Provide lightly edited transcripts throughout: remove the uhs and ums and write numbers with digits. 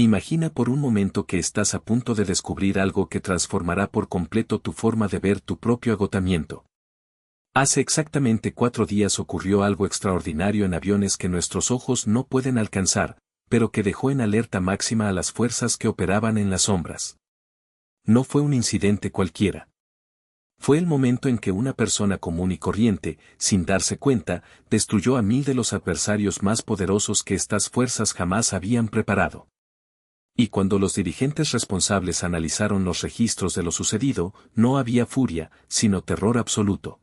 Imagina por un momento que estás a punto de descubrir algo que transformará por completo tu forma de ver tu propio agotamiento. Hace exactamente 4 días ocurrió algo extraordinario en aviones que nuestros ojos no pueden alcanzar, pero que dejó en alerta máxima a las fuerzas que operaban en las sombras. No fue un incidente cualquiera. Fue el momento en que una persona común y corriente, sin darse cuenta, destruyó a 1000 de los adversarios más poderosos que estas fuerzas jamás habían preparado. Y cuando los dirigentes responsables analizaron los registros de lo sucedido, no había furia, sino terror absoluto.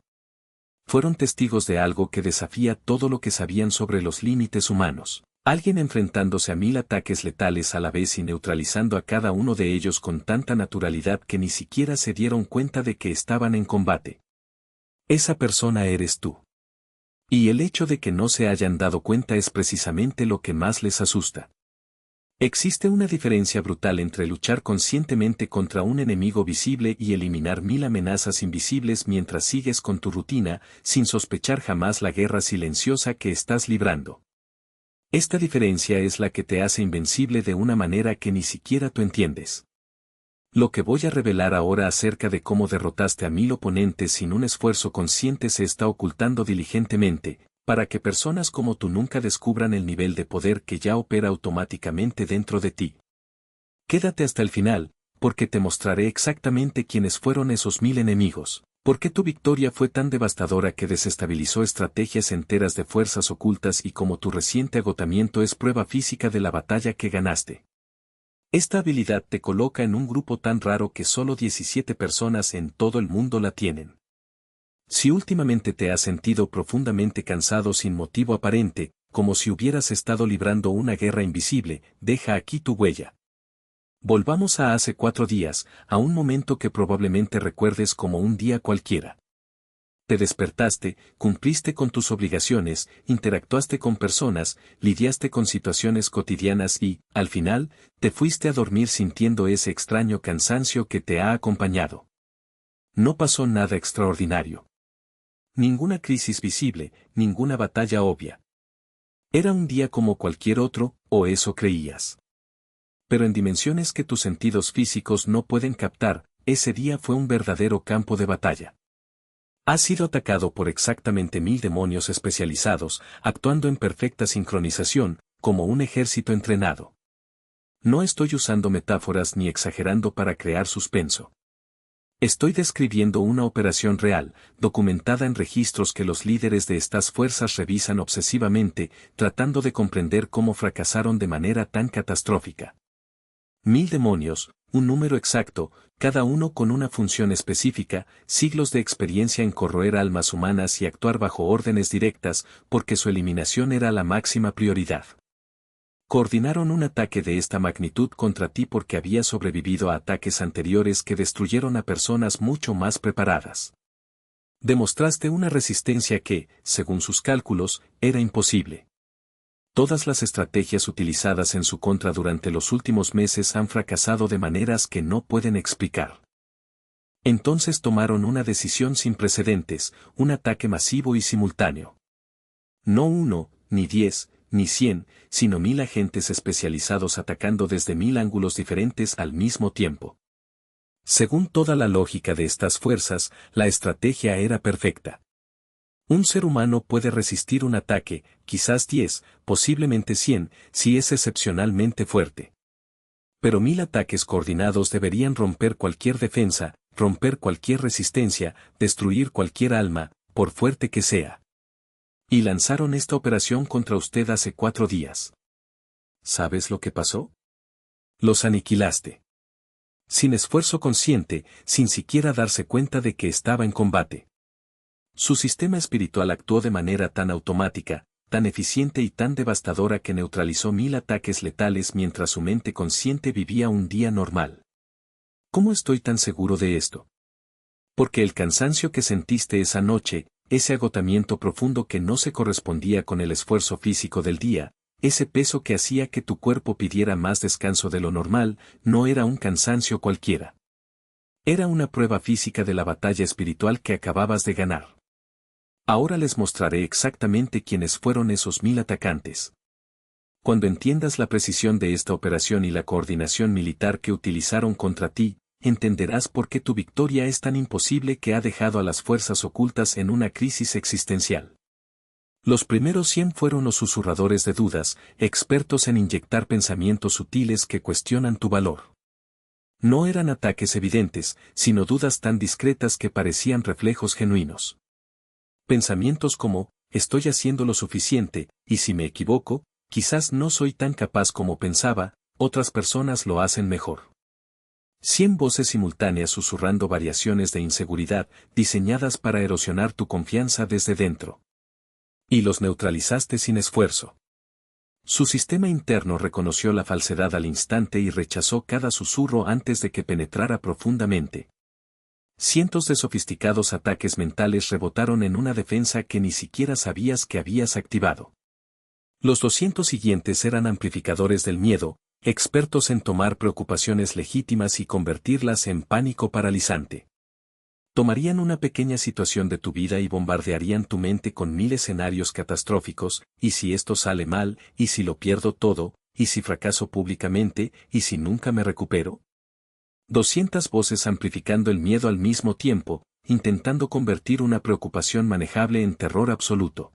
Fueron testigos de algo que desafía todo lo que sabían sobre los límites humanos. Alguien enfrentándose a 1000 ataques letales a la vez y neutralizando a cada uno de ellos con tanta naturalidad que ni siquiera se dieron cuenta de que estaban en combate. Esa persona eres tú. Y el hecho de que no se hayan dado cuenta es precisamente lo que más les asusta. Existe una diferencia brutal entre luchar conscientemente contra un enemigo visible y eliminar 1000 amenazas invisibles mientras sigues con tu rutina, sin sospechar jamás la guerra silenciosa que estás librando. Esta diferencia es la que te hace invencible de una manera que ni siquiera tú entiendes. Lo que voy a revelar ahora acerca de cómo derrotaste a 1000 oponentes sin un esfuerzo consciente se está ocultando diligentemente, para que personas como tú nunca descubran el nivel de poder que ya opera automáticamente dentro de ti. Quédate hasta el final, porque te mostraré exactamente quiénes fueron esos 1000 enemigos, por qué tu victoria fue tan devastadora que desestabilizó estrategias enteras de fuerzas ocultas y cómo tu reciente agotamiento es prueba física de la batalla que ganaste. Esta habilidad te coloca en un grupo tan raro que solo 17 personas en todo el mundo la tienen. Si últimamente te has sentido profundamente cansado sin motivo aparente, como si hubieras estado librando una guerra invisible, deja aquí tu huella. Volvamos a hace 4 días, a un momento que probablemente recuerdes como un día cualquiera. Te despertaste, cumpliste con tus obligaciones, interactuaste con personas, lidiaste con situaciones cotidianas y, al final, te fuiste a dormir sintiendo ese extraño cansancio que te ha acompañado. No pasó nada extraordinario. Ninguna crisis visible, ninguna batalla obvia. Era un día como cualquier otro, o eso creías. Pero en dimensiones que tus sentidos físicos no pueden captar, ese día fue un verdadero campo de batalla. Has sido atacado por exactamente 1000 demonios especializados, actuando en perfecta sincronización, como un ejército entrenado. No estoy usando metáforas ni exagerando para crear suspenso. Estoy describiendo una operación real, documentada en registros que los líderes de estas fuerzas revisan obsesivamente, tratando de comprender cómo fracasaron de manera tan catastrófica. 1000 demonios, un número exacto, cada uno con una función específica, siglos de experiencia en corroer almas humanas y actuar bajo órdenes directas, porque su eliminación era la máxima prioridad. Coordinaron un ataque de esta magnitud contra ti porque había sobrevivido a ataques anteriores que destruyeron a personas mucho más preparadas. Demostraste una resistencia que, según sus cálculos, era imposible. Todas las estrategias utilizadas en su contra durante los últimos meses han fracasado de maneras que no pueden explicar. Entonces tomaron una decisión sin precedentes, un ataque masivo y simultáneo. No 1, ni 10, ni 100, sino 1000 agentes especializados atacando desde 1000 ángulos diferentes al mismo tiempo. Según toda la lógica de estas fuerzas, la estrategia era perfecta. Un ser humano puede resistir un ataque, quizás 10, posiblemente 100, si es excepcionalmente fuerte. Pero 1000 ataques coordinados deberían romper cualquier defensa, romper cualquier resistencia, destruir cualquier alma, por fuerte que sea. Y lanzaron esta operación contra usted hace 4 días. ¿Sabes lo que pasó? Los aniquilaste. Sin esfuerzo consciente, sin siquiera darse cuenta de que estaba en combate. Su sistema espiritual actuó de manera tan automática, tan eficiente y tan devastadora que neutralizó 1000 ataques letales mientras su mente consciente vivía un día normal. ¿Cómo estoy tan seguro de esto? Porque el cansancio que sentiste esa noche, ese agotamiento profundo que no se correspondía con el esfuerzo físico del día, ese peso que hacía que tu cuerpo pidiera más descanso de lo normal, no era un cansancio cualquiera. Era una prueba física de la batalla espiritual que acababas de ganar. Ahora les mostraré exactamente quiénes fueron esos 1000 atacantes. Cuando entiendas la precisión de esta operación y la coordinación militar que utilizaron contra ti, entenderás por qué tu victoria es tan imposible que ha dejado a las fuerzas ocultas en una crisis existencial. Los primeros 100 fueron los susurradores de dudas, expertos en inyectar pensamientos sutiles que cuestionan tu valor. No eran ataques evidentes, sino dudas tan discretas que parecían reflejos genuinos. Pensamientos como, estoy haciendo lo suficiente, y si me equivoco, quizás no soy tan capaz como pensaba, otras personas lo hacen mejor. 100 voces simultáneas susurrando variaciones de inseguridad, diseñadas para erosionar tu confianza desde dentro. Y los neutralizaste sin esfuerzo. Su sistema interno reconoció la falsedad al instante y rechazó cada susurro antes de que penetrara profundamente. Cientos de sofisticados ataques mentales rebotaron en una defensa que ni siquiera sabías que habías activado. Los 200 siguientes eran amplificadores del miedo, expertos en tomar preocupaciones legítimas y convertirlas en pánico paralizante. Tomarían una pequeña situación de tu vida y bombardearían tu mente con 1000 escenarios catastróficos, y si esto sale mal, y si lo pierdo todo, y si fracaso públicamente, y si nunca me recupero. 200 voces amplificando el miedo al mismo tiempo, intentando convertir una preocupación manejable en terror absoluto.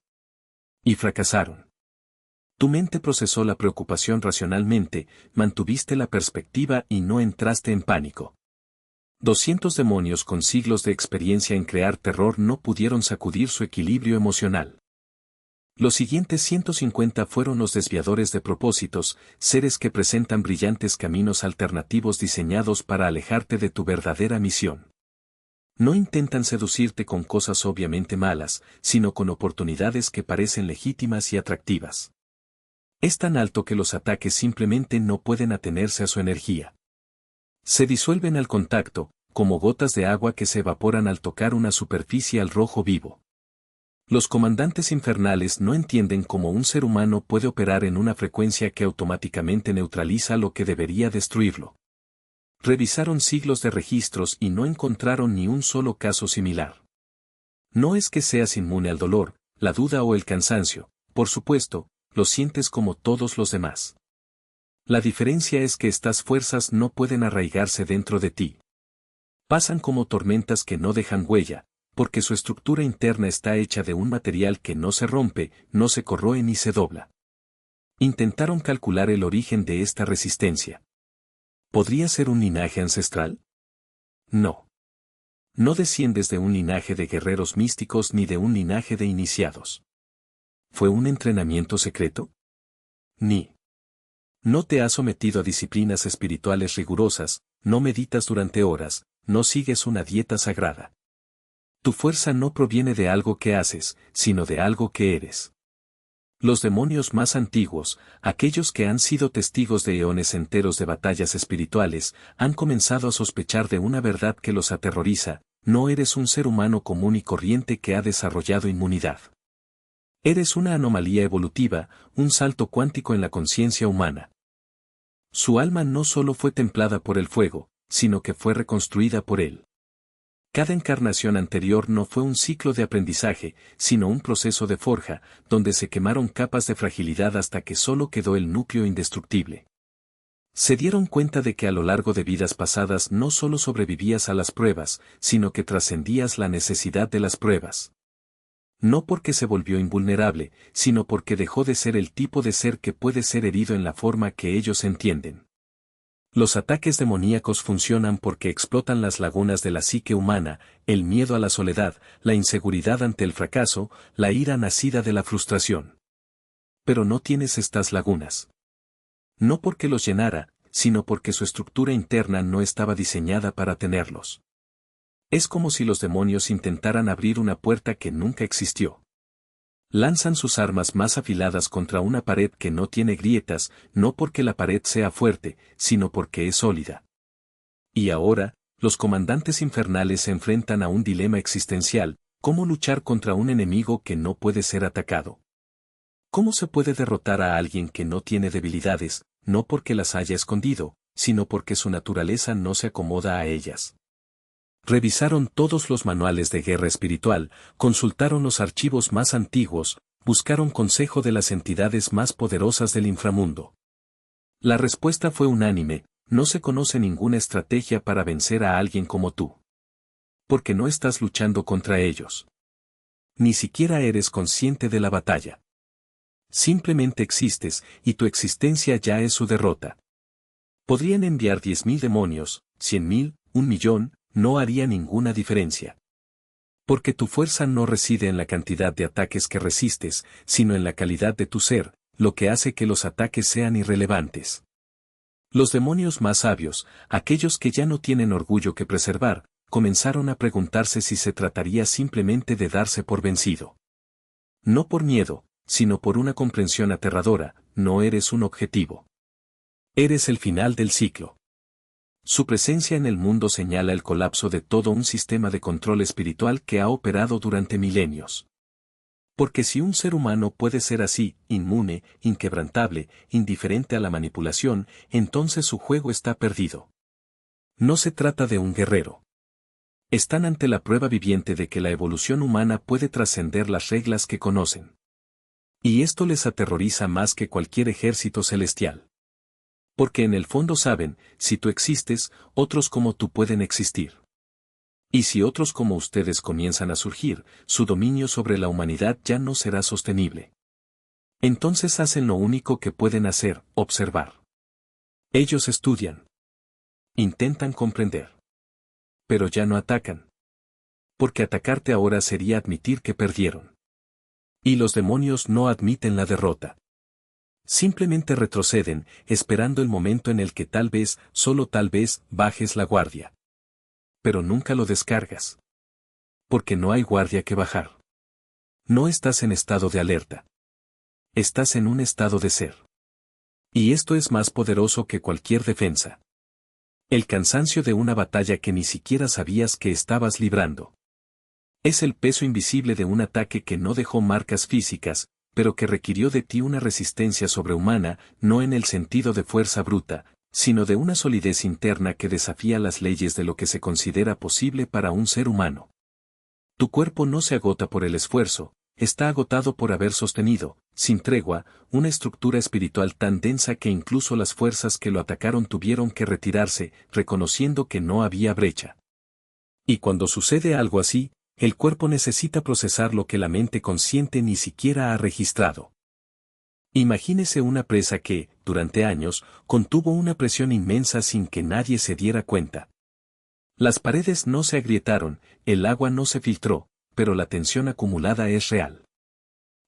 Y fracasaron. Tu mente procesó la preocupación racionalmente, mantuviste la perspectiva y no entraste en pánico. 200 demonios con siglos de experiencia en crear terror no pudieron sacudir su equilibrio emocional. Los siguientes 150 fueron los desviadores de propósitos, seres que presentan brillantes caminos alternativos diseñados para alejarte de tu verdadera misión. No intentan seducirte con cosas obviamente malas, sino con oportunidades que parecen legítimas y atractivas. Es tan alto que los ataques simplemente no pueden atenerse a su energía. Se disuelven al contacto, como gotas de agua que se evaporan al tocar una superficie al rojo vivo. Los comandantes infernales no entienden cómo un ser humano puede operar en una frecuencia que automáticamente neutraliza lo que debería destruirlo. Revisaron siglos de registros y no encontraron ni un solo caso similar. No es que seas inmune al dolor, la duda o el cansancio, por supuesto, lo sientes como todos los demás. La diferencia es que estas fuerzas no pueden arraigarse dentro de ti. Pasan como tormentas que no dejan huella, porque su estructura interna está hecha de un material que no se rompe, no se corroe ni se dobla. Intentaron calcular el origen de esta resistencia. ¿Podría ser un linaje ancestral? No. No desciendes de un linaje de guerreros místicos ni de un linaje de iniciados. ¿Fue un entrenamiento secreto? Ni. No te has sometido a disciplinas espirituales rigurosas, no meditas durante horas, no sigues una dieta sagrada. Tu fuerza no proviene de algo que haces, sino de algo que eres. Los demonios más antiguos, aquellos que han sido testigos de eones enteros de batallas espirituales, han comenzado a sospechar de una verdad que los aterroriza: no eres un ser humano común y corriente que ha desarrollado inmunidad. Eres una anomalía evolutiva, un salto cuántico en la conciencia humana. Su alma no solo fue templada por el fuego, sino que fue reconstruida por él. Cada encarnación anterior no fue un ciclo de aprendizaje, sino un proceso de forja, donde se quemaron capas de fragilidad hasta que solo quedó el núcleo indestructible. Se dieron cuenta de que a lo largo de vidas pasadas no solo sobrevivías a las pruebas, sino que trascendías la necesidad de las pruebas. No porque se volvió invulnerable, sino porque dejó de ser el tipo de ser que puede ser herido en la forma que ellos entienden. Los ataques demoníacos funcionan porque explotan las lagunas de la psique humana, el miedo a la soledad, la inseguridad ante el fracaso, la ira nacida de la frustración. Pero no tienes estas lagunas. No porque los llenara, sino porque su estructura interna no estaba diseñada para tenerlos. Es como si los demonios intentaran abrir una puerta que nunca existió. Lanzan sus armas más afiladas contra una pared que no tiene grietas, no porque la pared sea fuerte, sino porque es sólida. Y ahora, los comandantes infernales se enfrentan a un dilema existencial: ¿cómo luchar contra un enemigo que no puede ser atacado? ¿Cómo se puede derrotar a alguien que no tiene debilidades, no porque las haya escondido, sino porque su naturaleza no se acomoda a ellas? Revisaron todos los manuales de guerra espiritual, consultaron los archivos más antiguos, buscaron consejo de las entidades más poderosas del inframundo. La respuesta fue unánime: no se conoce ninguna estrategia para vencer a alguien como tú. Porque no estás luchando contra ellos. Ni siquiera eres consciente de la batalla. Simplemente existes, y tu existencia ya es su derrota. Podrían enviar 10.000 demonios, 100.000, 1.000.000, no haría ninguna diferencia. Porque tu fuerza no reside en la cantidad de ataques que resistes, sino en la calidad de tu ser, lo que hace que los ataques sean irrelevantes. Los demonios más sabios, aquellos que ya no tienen orgullo que preservar, comenzaron a preguntarse si se trataría simplemente de darse por vencido. No por miedo, sino por una comprensión aterradora: no eres un objetivo. Eres el final del ciclo. Su presencia en el mundo señala el colapso de todo un sistema de control espiritual que ha operado durante milenios. Porque si un ser humano puede ser así, inmune, inquebrantable, indiferente a la manipulación, entonces su juego está perdido. No se trata de un guerrero. Están ante la prueba viviente de que la evolución humana puede trascender las reglas que conocen. Y esto les aterroriza más que cualquier ejército celestial. Porque en el fondo saben, si tú existes, otros como tú pueden existir. Y si otros como ustedes comienzan a surgir, su dominio sobre la humanidad ya no será sostenible. Entonces hacen lo único que pueden hacer: observar. Ellos estudian. Intentan comprender. Pero ya no atacan. Porque atacarte ahora sería admitir que perdieron. Y los demonios no admiten la derrota. Simplemente retroceden, esperando el momento en el que tal vez, solo tal vez, bajes la guardia. Pero nunca lo descargas. Porque no hay guardia que bajar. No estás en estado de alerta. Estás en un estado de ser. Y esto es más poderoso que cualquier defensa. El cansancio de una batalla que ni siquiera sabías que estabas librando. Es el peso invisible de un ataque que no dejó marcas físicas, pero que requirió de ti una resistencia sobrehumana, no en el sentido de fuerza bruta, sino de una solidez interna que desafía las leyes de lo que se considera posible para un ser humano. Tu cuerpo no se agota por el esfuerzo, está agotado por haber sostenido, sin tregua, una estructura espiritual tan densa que incluso las fuerzas que lo atacaron tuvieron que retirarse, reconociendo que no había brecha. Y cuando sucede algo así, el cuerpo necesita procesar lo que la mente consciente ni siquiera ha registrado. Imagínese una presa que, durante años, contuvo una presión inmensa sin que nadie se diera cuenta. Las paredes no se agrietaron, el agua no se filtró, pero la tensión acumulada es real.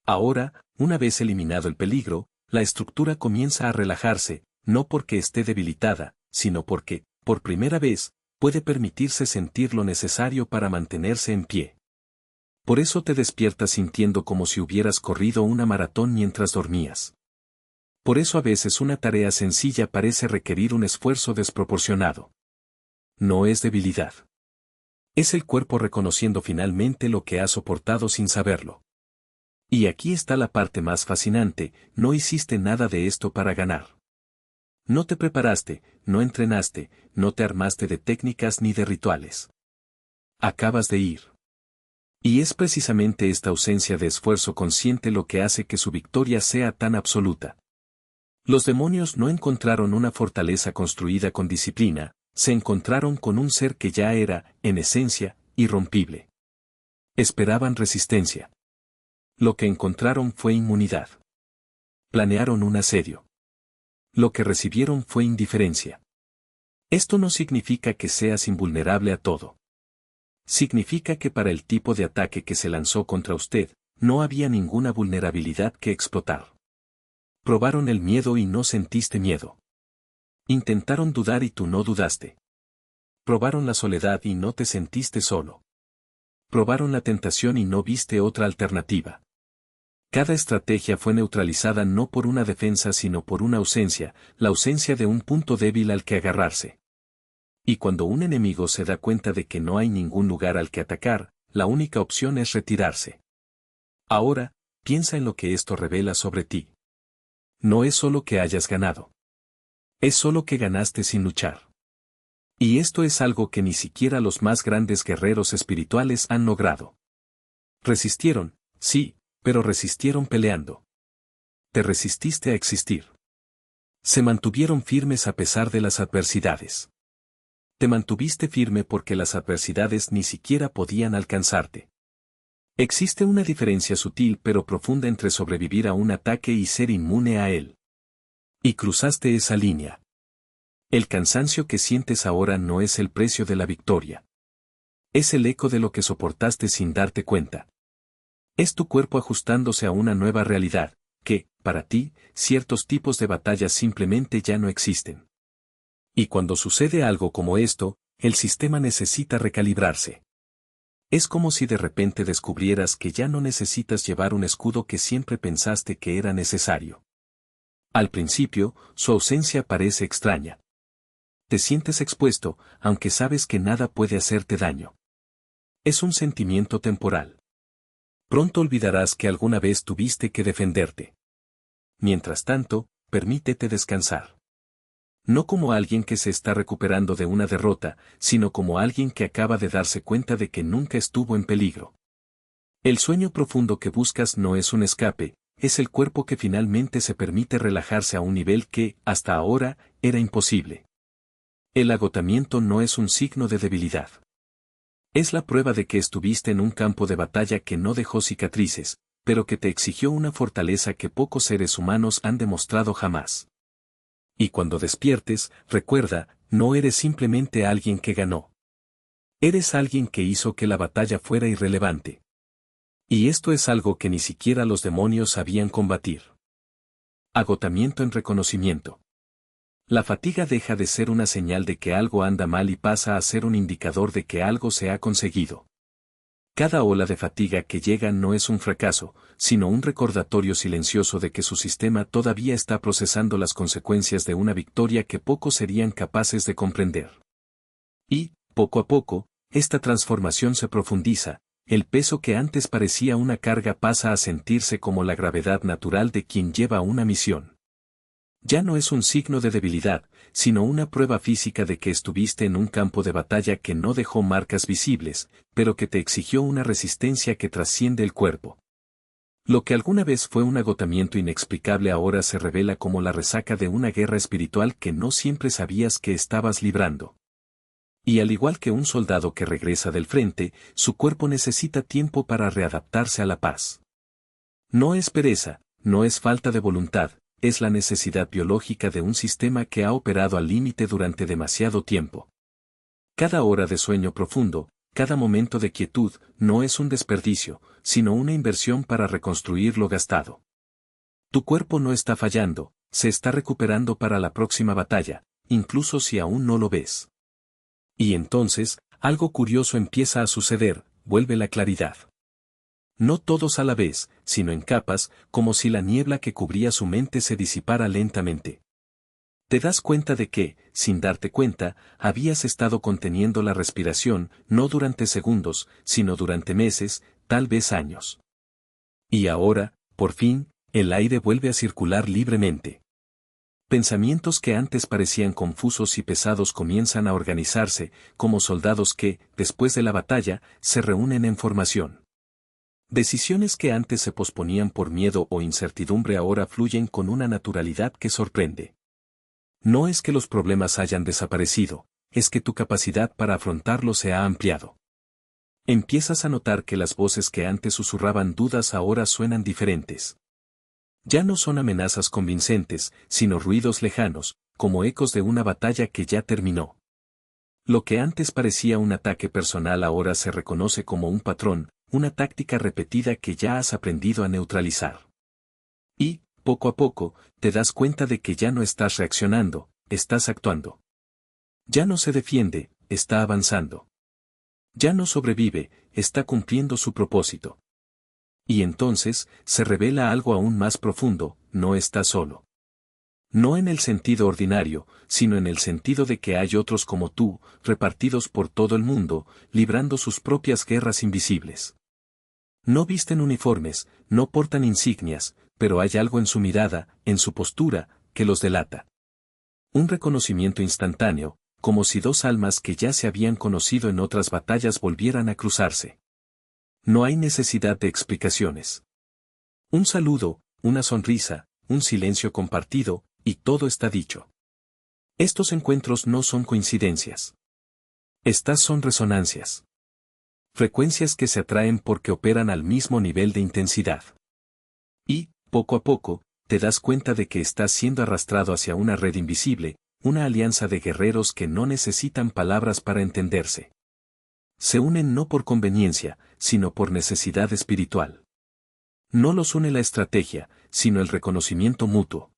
Ahora, una vez eliminado el peligro, la estructura comienza a relajarse, no porque esté debilitada, sino porque, por primera vez, puede permitirse sentir lo necesario para mantenerse en pie. Por eso te despiertas sintiendo como si hubieras corrido una maratón mientras dormías. Por eso a veces una tarea sencilla parece requerir un esfuerzo desproporcionado. No es debilidad. Es el cuerpo reconociendo finalmente lo que ha soportado sin saberlo. Y aquí está la parte más fascinante: no hiciste nada de esto para ganar. No te preparaste, no entrenaste, no te armaste de técnicas ni de rituales. Acabas de ir. Y es precisamente esta ausencia de esfuerzo consciente lo que hace que su victoria sea tan absoluta. Los demonios no encontraron una fortaleza construida con disciplina, se encontraron con un ser que ya era, en esencia, irrompible. Esperaban resistencia. Lo que encontraron fue inmunidad. Planearon un asedio. Lo que recibieron fue indiferencia. Esto no significa que seas invulnerable a todo. Significa que para el tipo de ataque que se lanzó contra usted, no había ninguna vulnerabilidad que explotar. Probaron el miedo y no sentiste miedo. Intentaron dudar y tú no dudaste. Probaron la soledad y no te sentiste solo. Probaron la tentación y no viste otra alternativa. Cada estrategia fue neutralizada no por una defensa sino por una ausencia, la ausencia de un punto débil al que agarrarse. Y cuando un enemigo se da cuenta de que no hay ningún lugar al que atacar, la única opción es retirarse. Ahora, piensa en lo que esto revela sobre ti. No es solo que hayas ganado. Es solo que ganaste sin luchar. Y esto es algo que ni siquiera los más grandes guerreros espirituales han logrado. Resistieron, sí, pero resistieron peleando. Te resististe a existir. Se mantuvieron firmes a pesar de las adversidades. Te mantuviste firme porque las adversidades ni siquiera podían alcanzarte. Existe una diferencia sutil pero profunda entre sobrevivir a un ataque y ser inmune a él. Y cruzaste esa línea. El cansancio que sientes ahora no es el precio de la victoria. Es el eco de lo que soportaste sin darte cuenta. Es tu cuerpo ajustándose a una nueva realidad, que, para ti, ciertos tipos de batallas simplemente ya no existen. Y cuando sucede algo como esto, el sistema necesita recalibrarse. Es como si de repente descubrieras que ya no necesitas llevar un escudo que siempre pensaste que era necesario. Al principio, su ausencia parece extraña. Te sientes expuesto, aunque sabes que nada puede hacerte daño. Es un sentimiento temporal. Pronto olvidarás que alguna vez tuviste que defenderte. Mientras tanto, permítete descansar. No como alguien que se está recuperando de una derrota, sino como alguien que acaba de darse cuenta de que nunca estuvo en peligro. El sueño profundo que buscas no es un escape, es el cuerpo que finalmente se permite relajarse a un nivel que, hasta ahora, era imposible. El agotamiento no es un signo de debilidad. Es la prueba de que estuviste en un campo de batalla que no dejó cicatrices, pero que te exigió una fortaleza que pocos seres humanos han demostrado jamás. Y cuando despiertes, recuerda, no eres simplemente alguien que ganó. Eres alguien que hizo que la batalla fuera irrelevante. Y esto es algo que ni siquiera los demonios sabían combatir. Agotamiento en reconocimiento. La fatiga deja de ser una señal de que algo anda mal y pasa a ser un indicador de que algo se ha conseguido. Cada ola de fatiga que llega no es un fracaso, sino un recordatorio silencioso de que su sistema todavía está procesando las consecuencias de una victoria que pocos serían capaces de comprender. Y, poco a poco, esta transformación se profundiza, el peso que antes parecía una carga pasa a sentirse como la gravedad natural de quien lleva una misión. Ya no es un signo de debilidad, sino una prueba física de que estuviste en un campo de batalla que no dejó marcas visibles, pero que te exigió una resistencia que trasciende el cuerpo. Lo que alguna vez fue un agotamiento inexplicable ahora se revela como la resaca de una guerra espiritual que no siempre sabías que estabas librando. Y al igual que un soldado que regresa del frente, su cuerpo necesita tiempo para readaptarse a la paz. No es pereza, no es falta de voluntad, es la necesidad biológica de un sistema que ha operado al límite durante demasiado tiempo. Cada hora de sueño profundo, cada momento de quietud, no es un desperdicio, sino una inversión para reconstruir lo gastado. Tu cuerpo no está fallando, se está recuperando para la próxima batalla, incluso si aún no lo ves. Y entonces, algo curioso empieza a suceder, vuelve la claridad. No todos a la vez, sino en capas, como si la niebla que cubría su mente se disipara lentamente. Te das cuenta de que, sin darte cuenta, habías estado conteniendo la respiración, no durante segundos, sino durante meses, tal vez años. Y ahora, por fin, el aire vuelve a circular libremente. Pensamientos que antes parecían confusos y pesados comienzan a organizarse, como soldados que, después de la batalla, se reúnen en formación. Decisiones que antes se posponían por miedo o incertidumbre ahora fluyen con una naturalidad que sorprende. No es que los problemas hayan desaparecido, es que tu capacidad para afrontarlos se ha ampliado. Empiezas a notar que las voces que antes susurraban dudas ahora suenan diferentes. Ya no son amenazas convincentes, sino ruidos lejanos, como ecos de una batalla que ya terminó. Lo que antes parecía un ataque personal ahora se reconoce como un patrón, una táctica repetida que ya has aprendido a neutralizar. Y, poco a poco, te das cuenta de que ya no estás reaccionando, estás actuando. Ya no se defiende, está avanzando. Ya no sobrevive, está cumpliendo su propósito. Y entonces, se revela algo aún más profundo, no está solo. No en el sentido ordinario, sino en el sentido de que hay otros como tú, repartidos por todo el mundo, librando sus propias guerras invisibles. No visten uniformes, no portan insignias, pero hay algo en su mirada, en su postura, que los delata. Un reconocimiento instantáneo, como si dos almas que ya se habían conocido en otras batallas volvieran a cruzarse. No hay necesidad de explicaciones. Un saludo, una sonrisa, un silencio compartido, y todo está dicho. Estos encuentros no son coincidencias. Estas son resonancias. Frecuencias que se atraen porque operan al mismo nivel de intensidad. Y, poco a poco, te das cuenta de que estás siendo arrastrado hacia una red invisible, una alianza de guerreros que no necesitan palabras para entenderse. Se unen no por conveniencia, sino por necesidad espiritual. No los une la estrategia, sino el reconocimiento mutuo.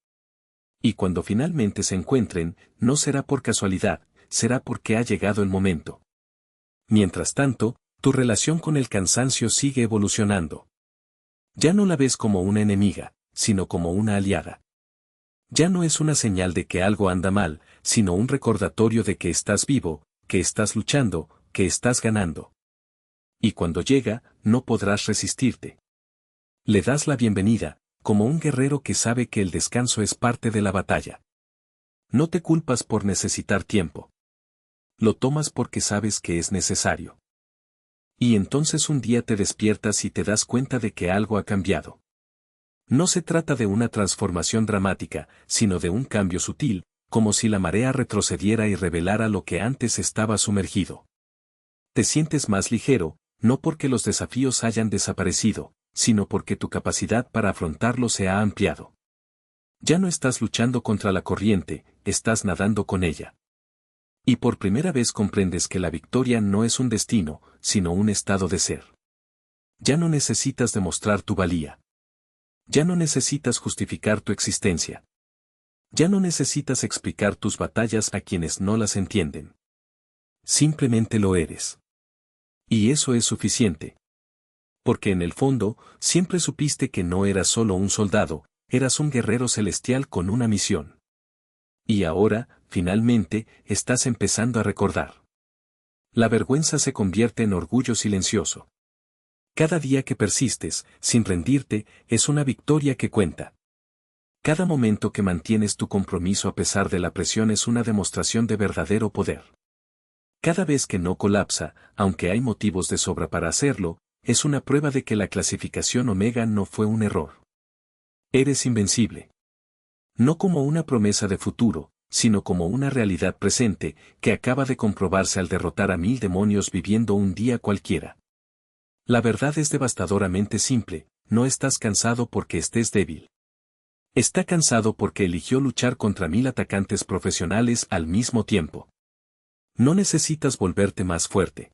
Y cuando finalmente se encuentren, no será por casualidad, será porque ha llegado el momento. Mientras tanto, tu relación con el cansancio sigue evolucionando. Ya no la ves como una enemiga, sino como una aliada. Ya no es una señal de que algo anda mal, sino un recordatorio de que estás vivo, que estás luchando, que estás ganando. Y cuando llega, no podrás resistirte. Le das la bienvenida, como un guerrero que sabe que el descanso es parte de la batalla. No te culpas por necesitar tiempo. Lo tomas porque sabes que es necesario. Y entonces un día te despiertas y te das cuenta de que algo ha cambiado. No se trata de una transformación dramática, sino de un cambio sutil, como si la marea retrocediera y revelara lo que antes estaba sumergido. Te sientes más ligero, no porque los desafíos hayan desaparecido, sino porque tu capacidad para afrontarlos se ha ampliado. Ya no estás luchando contra la corriente, estás nadando con ella. Y por primera vez comprendes que la victoria no es un destino, sino un estado de ser. Ya no necesitas demostrar tu valía. Ya no necesitas justificar tu existencia. Ya no necesitas explicar tus batallas a quienes no las entienden. Simplemente lo eres. Y eso es suficiente. Porque en el fondo, siempre supiste que no eras solo un soldado, eras un guerrero celestial con una misión. Y ahora, finalmente, estás empezando a recordar. La vergüenza se convierte en orgullo silencioso. Cada día que persistes, sin rendirte, es una victoria que cuenta. Cada momento que mantienes tu compromiso a pesar de la presión es una demostración de verdadero poder. Cada vez que no colapsa, aunque hay motivos de sobra para hacerlo, es una prueba de que la clasificación Omega no fue un error. Eres invencible. No como una promesa de futuro, sino como una realidad presente, que acaba de comprobarse al derrotar a 1000 demonios viviendo un día cualquiera. La verdad es devastadoramente simple, no estás cansado porque estés débil. Está cansado porque eligió luchar contra 1000 atacantes profesionales al mismo tiempo. No necesitas volverte más fuerte.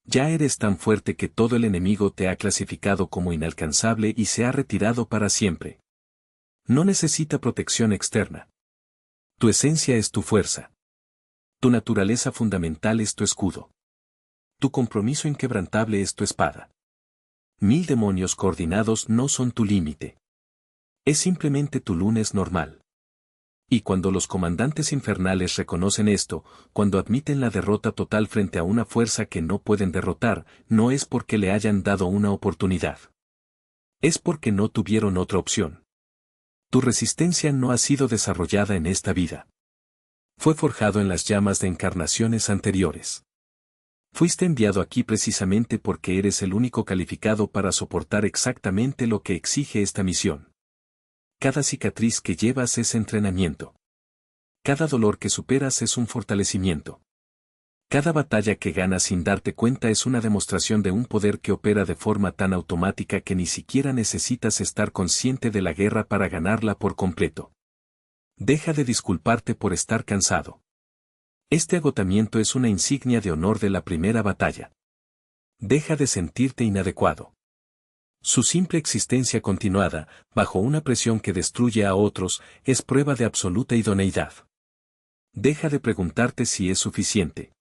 Ya eres tan fuerte que todo el enemigo te ha clasificado como inalcanzable y se ha retirado para siempre. No necesita protección externa. Tu esencia es tu fuerza. Tu naturaleza fundamental es tu escudo. Tu compromiso inquebrantable es tu espada. 1000 demonios coordinados no son tu límite. Es simplemente tu lunes normal. Y cuando los comandantes infernales reconocen esto, cuando admiten la derrota total frente a una fuerza que no pueden derrotar, no es porque le hayan dado una oportunidad. Es porque no tuvieron otra opción. Tu resistencia no ha sido desarrollada en esta vida. Fue forjado en las llamas de encarnaciones anteriores. Fuiste enviado aquí precisamente porque eres el único calificado para soportar exactamente lo que exige esta misión. Cada cicatriz que llevas es entrenamiento. Cada dolor que superas es un fortalecimiento. Cada batalla que ganas sin darte cuenta es una demostración de un poder que opera de forma tan automática que ni siquiera necesitas estar consciente de la guerra para ganarla por completo. Deja de disculparte por estar cansado. Este agotamiento es una insignia de honor de la primera batalla. Deja de sentirte inadecuado. Su simple existencia continuada, bajo una presión que destruye a otros, es prueba de absoluta idoneidad. Deja de preguntarte si es suficiente.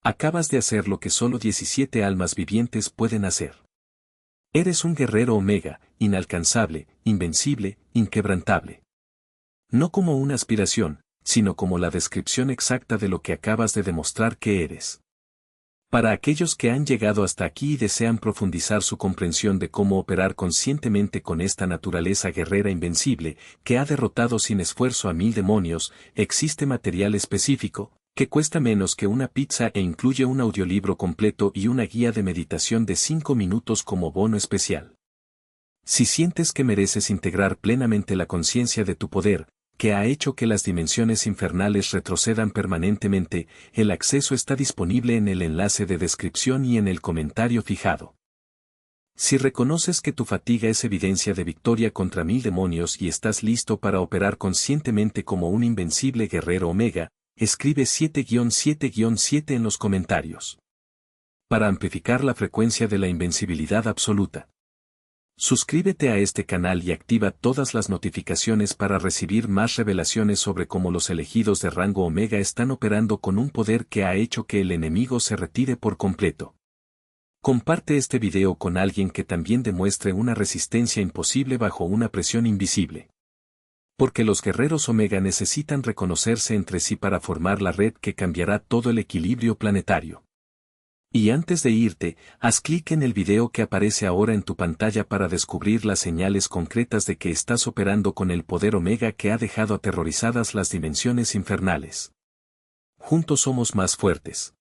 Acabas de hacer lo que solo 17 almas vivientes pueden hacer. Eres un guerrero Omega, inalcanzable, invencible, inquebrantable. No como una aspiración, sino como la descripción exacta de lo que acabas de demostrar que eres. Para aquellos que han llegado hasta aquí y desean profundizar su comprensión de cómo operar conscientemente con esta naturaleza guerrera invencible, que ha derrotado sin esfuerzo a 1000 demonios, existe material específico, que cuesta menos que una pizza e incluye un audiolibro completo y una guía de meditación de 5 minutos como bono especial. Si sientes que mereces integrar plenamente la conciencia de tu poder, que ha hecho que las dimensiones infernales retrocedan permanentemente, el acceso está disponible en el enlace de descripción y en el comentario fijado. Si reconoces que tu fatiga es evidencia de victoria contra 1000 demonios y estás listo para operar conscientemente como un invencible guerrero Omega, escribe 7-7-7 en los comentarios. Para amplificar la frecuencia de la invencibilidad absoluta. Suscríbete a este canal y activa todas las notificaciones para recibir más revelaciones sobre cómo los elegidos de rango Omega están operando con un poder que ha hecho que el enemigo se retire por completo. Comparte este video con alguien que también demuestre una resistencia imposible bajo una presión invisible. Porque los guerreros Omega necesitan reconocerse entre sí para formar la red que cambiará todo el equilibrio planetario. Y antes de irte, haz clic en el video que aparece ahora en tu pantalla para descubrir las señales concretas de que estás operando con el poder Omega que ha dejado aterrorizadas las dimensiones infernales. Juntos somos más fuertes.